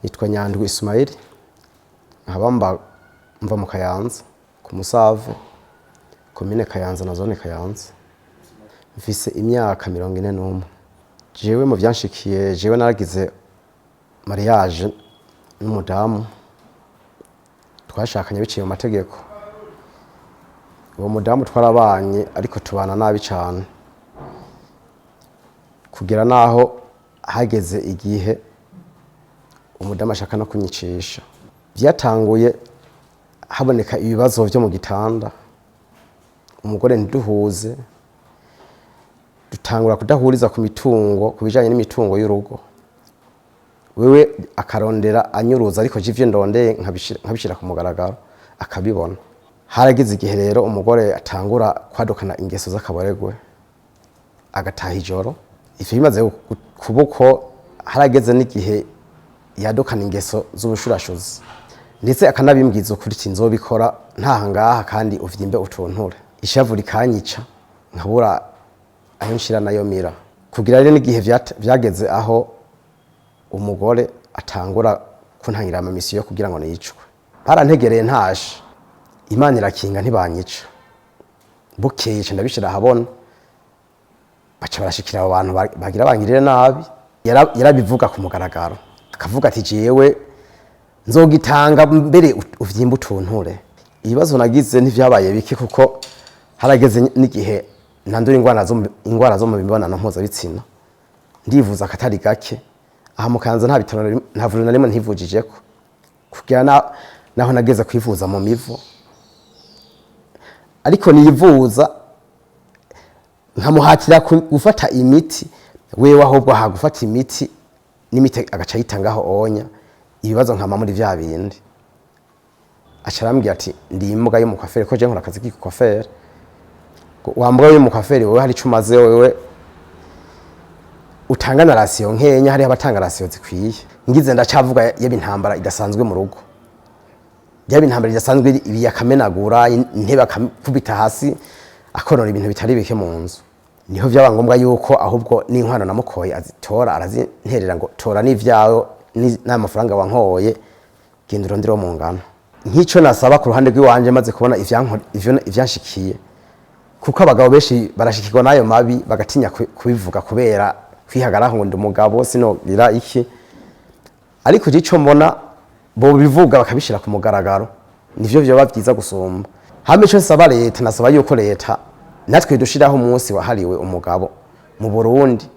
Nitwa Nyandwi Ismail, nkaba mva mu Kayanza ku Musave, komine Kayanza na zone Kayanza. Mfise imyaka 41. Jewe mu vyanshikiye, jewe naragize mariage n'umudamu twashakanye biciye mu mategeko. Uwo mudamu twarabanye ariko tubana nabi cyane, kugira naho hageze igihe umudamu ashaka no kunyicisha. Vyatanguye haboneka ibibazo vyo mu gitanda, umugore ntiduhuze, dutangura kudahuriza ku mitungo, kubijanye n'imitungo y'urugo. Wewe akarondera anyuruza, ariko jivye ndondeye nkabishira ku mugaragaro akabibona. Haragize igihe rero umugore atangura kwadukana ingeso z'akaboregwe, agataha ijoro. Ivyo bimaze kubuko, harageze n'igihe yadukana ingeso z'ubushurashuzi, ndetse akanabimbwiza ukuri ati nzobikora ntaha ngaha kandi uvyimbe utunture. Ishavu rikanyica nkabura aho nshira nayo mira, kugira rero n'igihe vyageze aho umugore atangura kuntangira amamisi yo kugira ngo niyicwe. Barantegereye ntashe, Imana irakinga ntibanyica. Bukeye ndabishira habona, baca barashikira abo bantu bagira bangirire nabi. Yarabivuga ku mugaragaro, akavuga ati jewe nzogitanga mbere uvyimba utunture. Ibibazo nagize ntivyabaye bike, kuko harageze n'igihe nandura ingwara zo mu mibonano mpuzabitsina, ndivuza akatari gake. Aha mu Kayanza nta bitaro nta vuriro na rimwe ntivujijeko, kugira naho nageze kwivuza mu mivo, ariko nivuza nkamuhatira gufata imiti. Wewe ahubwo hagufata imiti n'imiti agaca yitangaho onya, ibibazo nkama muri vya bindi. Acarambwira ati ndi imbwa yo mu kwafere, ko je nkora akazi k'iko kwafere. Wambwa yo mu kwafere, wewe hari cumaze, wewe utanga na rasiyo nkenya, hari abatanga rasiyo zikwiye. Ngize ndacavuga yaba intambara idasanzwe mu rugo, yaba intambara idasanzwe ibi yakamenagura intebe akakubita hasi, akorora ibintu bitari bike mu nzu. Niho vyaba ngombwa yuko ahubwo n'inkwano namukoye azitora, arazinterera ngo tora n'ivyawe n'amafaranga wankoye, genda urondere mu ngano. Nk'ico nasaba ku ruhande rw'iwanje maze kubona ivyanshikiye, kuko abagabo benshi barashikirwa nayo mabi bagatinya kubivuga kubera kwihagaraho ngo ndi umugabo sinogira iki. Ariko ico mbona bo bivuga bakabishira ku mugaragaro, nivyo vyoba vyiza gusumba. Hame ico nsaba leta, nasaba yuko leta natwe dushiraho umunsi wahariwe umugabo mu Burundi,